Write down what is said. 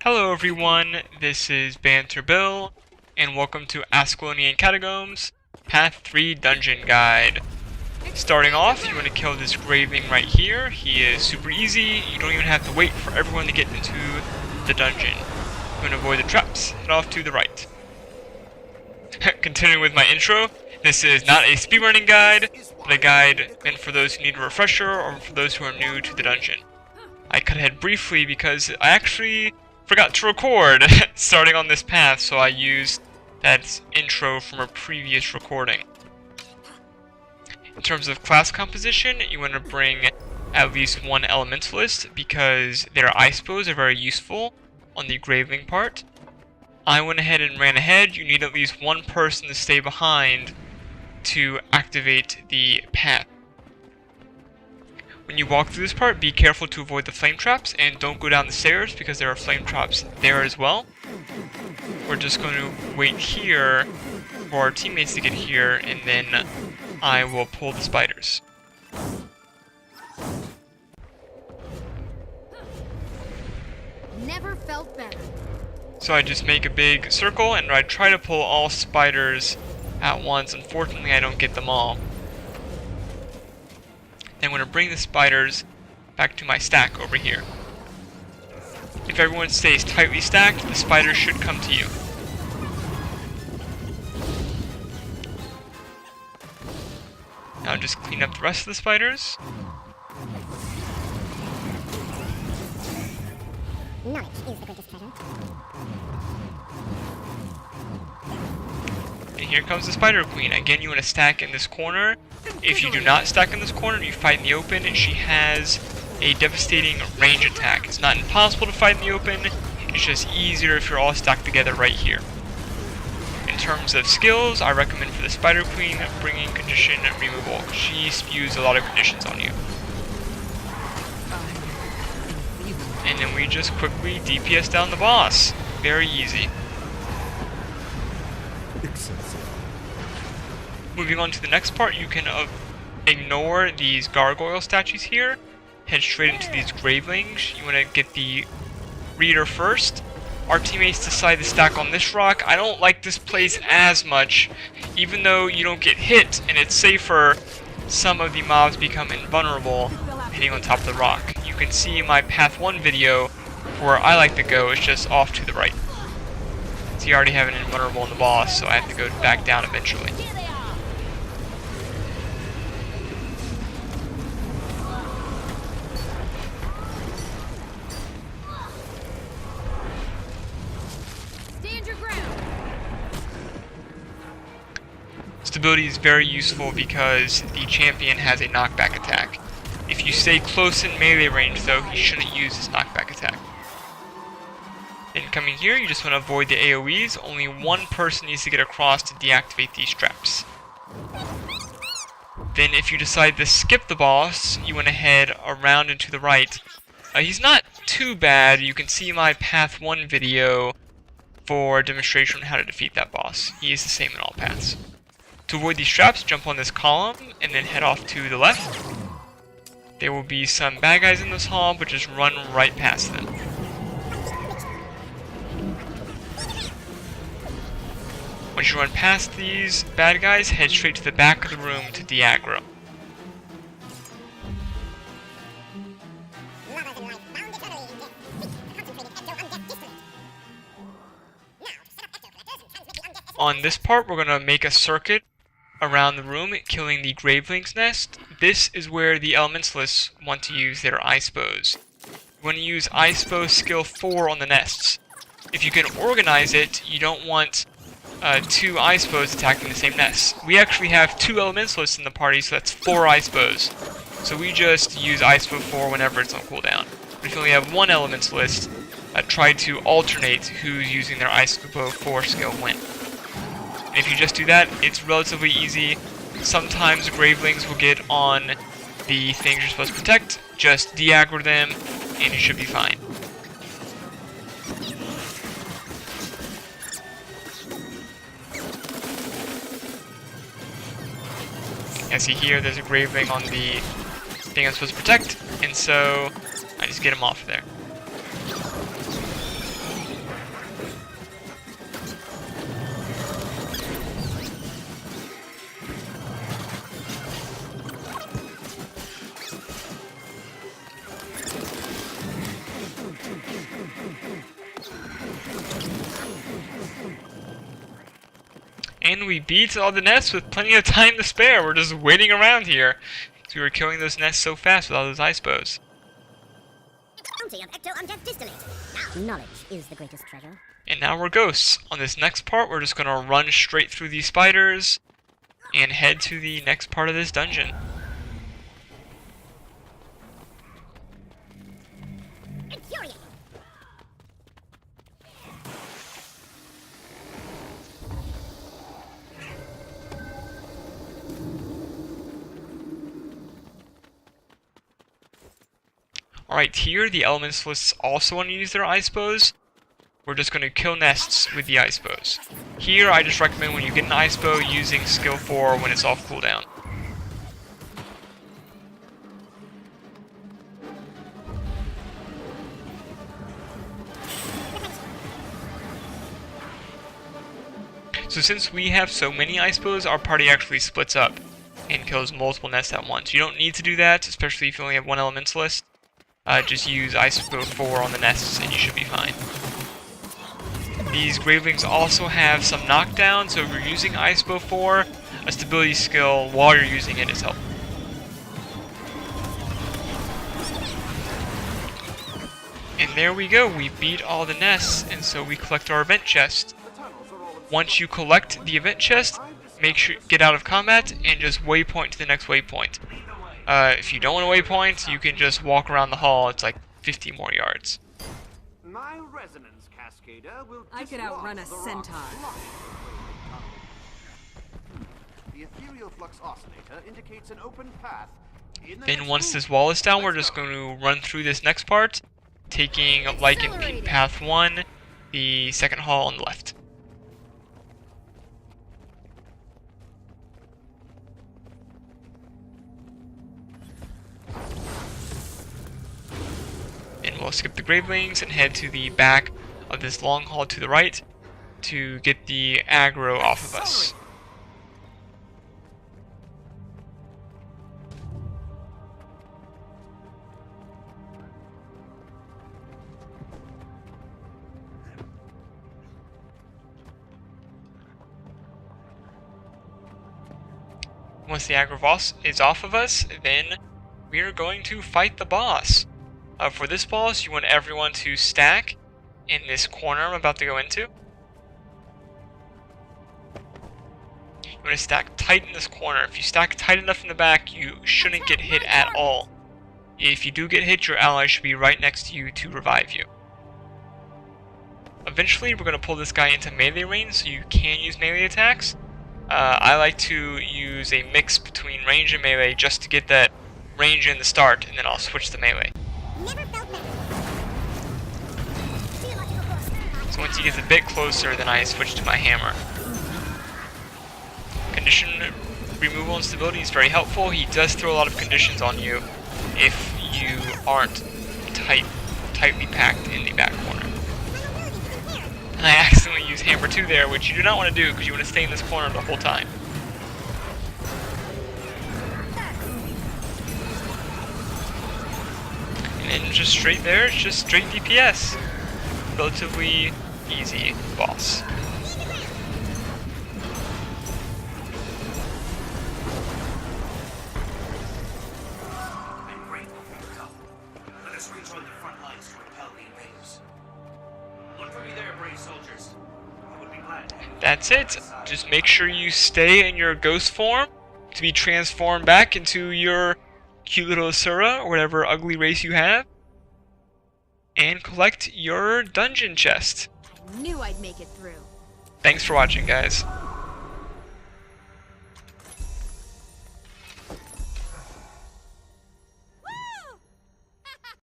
Hello everyone, this is Banter Bill, and welcome to Ascalonian Catacombs, Path 3 Dungeon Guide. Starting off, you want to kill this Graveling right here. He is super easy, you don't even have to wait for everyone to get into the dungeon. You want to avoid the traps, head off to the right. Continuing with my intro, this is not a speedrunning guide, but a guide meant for those who need a refresher or for those who are new to the dungeon. I cut ahead briefly because I actually forgot to record starting on this path, so I used that intro from a previous recording. In terms of class composition, you want to bring at least one elementalist because their ice bows are very useful on the Graveling part. I went ahead and ran ahead. You need at least one person to stay behind to activate the path. When you walk through this part, be careful to avoid the flame traps and don't go down the stairs because there are flame traps there as well. We're just going to wait here for our teammates to get here, and then I will pull the spiders. Never felt better. So I just make a big circle and I try to pull all spiders at once. Unfortunately, I don't get them all. I'm going to bring the spiders back to my stack over here. If everyone stays tightly stacked, the spiders should come to you. Now just clean up the rest of the spiders. Knowledge is the greatest treasure. And here comes the spider queen. Again, you want to stack in this corner. If you do not stack in this corner and you fight in the open, she has a devastating range attack. It's not impossible to fight in the open, it's just easier if you're all stacked together right here. In terms of skills, I recommend for the spider queen bringing condition removal. She spews a lot of conditions on you. And then we just quickly DPS down the boss. Very easy. Moving on to the next part, you can ignore these gargoyle statues here. Head straight into these Gravelings. You want to get the reader first. Our teammates decide to stack on this rock. I don't like this place as much. Even though you don't get hit and it's safer, some of the mobs become invulnerable hitting on top of the rock. You can see my Path 1 video where I like to go. It's just off to the right. So you already have an invulnerable in the boss, so I have to go back down eventually. Stability is very useful because the champion has a knockback attack. If you stay close in melee range though, he shouldn't use his knockback attack. Then coming here, you just want to avoid the AoEs. Only one person needs to get across to deactivate these traps. Then if you decide to skip the boss, you want to head around and to the right. He's not too bad. You can see my Path 1 video for a demonstration on how to defeat that boss. He is the same in all paths. To avoid these traps, jump on this column and then head off to the left. There will be some bad guys in this hall, but just run right past them. Once you run past these bad guys, head straight to the back of the room to de-aggro. On this part, we're going to make a circuit around the room, killing the Graveling's nest. This is where the elementalists want to use their ice bows. You want to use ice bow skill 4 on the nests. If you can organize it, you don't want two ice bows attacking the same nest. We actually have 2 elementalists in the party, so that's 4 ice bows. So we just use ice bow 4 whenever it's on cooldown. But if you only have 1 elementalist, try to alternate who's using their ice bow 4 skill when. And if you just do that, it's relatively easy. Sometimes Gravelings will get on the things you're supposed to protect. Just de-aggro them, and you should be fine. As you see here, there's a Graveling on the thing I'm supposed to protect, and so I just get him off there. And we beat all the nests with plenty of time to spare. We're just waiting around here because we were killing those nests so fast with all those ice bows. Bounty of ecto-undeath distillate. Now, knowledge is the greatest treasure. And now we're ghosts. On this next part, we're just going to run straight through these spiders and head to the next part of this dungeon. Infuriating. Alright, here the elementalists also want to use their ice bows. We're just going to kill nests with the ice bows. Here, I just recommend when you get an ice bow using skill 4 when it's off cooldown. So since we have so many ice bows, our party actually splits up and kills multiple nests at once. You don't need to do that, especially if you only have one elementalist. Just use ice bow 4 on the nests and you should be fine. These Gravelings also have some knockdown, so if you're using Ice Bow 4, a stability skill while you're using it is helpful. And there we go, we beat all the nests, and so we collect our event chest. Once you collect the event chest, make sure get out of combat and just waypoint to the next waypoint. If you don't want a waypoint, you can just walk around the hall, it's like 50 more yards. My resonance cascader will I could outrun a centaur. The ethereal flux oscillator indicates an open path. Then once this wall is down, we're just going to run through this next part, taking Lycan Path 1, the second hall on the left. And we'll skip the Gravelings and head to the back of this long hall to the right to get the aggro off of us. Once the aggro is off of us, then we are going to fight the boss. For this boss, you want everyone to stack in this corner I'm about to go into. You want to stack tight in this corner. If you stack tight enough in the back, you shouldn't get hit at all. If you do get hit, your ally should be right next to you to revive you. Eventually, we're going to pull this guy into melee range, so you can use melee attacks. I like to use a mix between range and melee just to get that range in the start, and then I'll switch to melee. Never felt better. So once he gets a bit closer, then I switch to my hammer. Condition removal and stability is very helpful. He does throw a lot of conditions on you if you aren't tightly packed in the back corner. I accidentally used hammer 2 there, which you do not want to do because you want to stay in this corner the whole time. And then just straight there, it's just straight DPS. Relatively easy boss. I'm grateful for your help. Let us rejoin the front lines to repel the invaders. Look for me there, brave soldiers. I would be glad to have you. That's it. Just make sure you stay in your ghost form to be transformed back into your cute little Asura or whatever ugly race you have. And collect your dungeon chest. Knew I'd make it through. Thanks for watching, guys.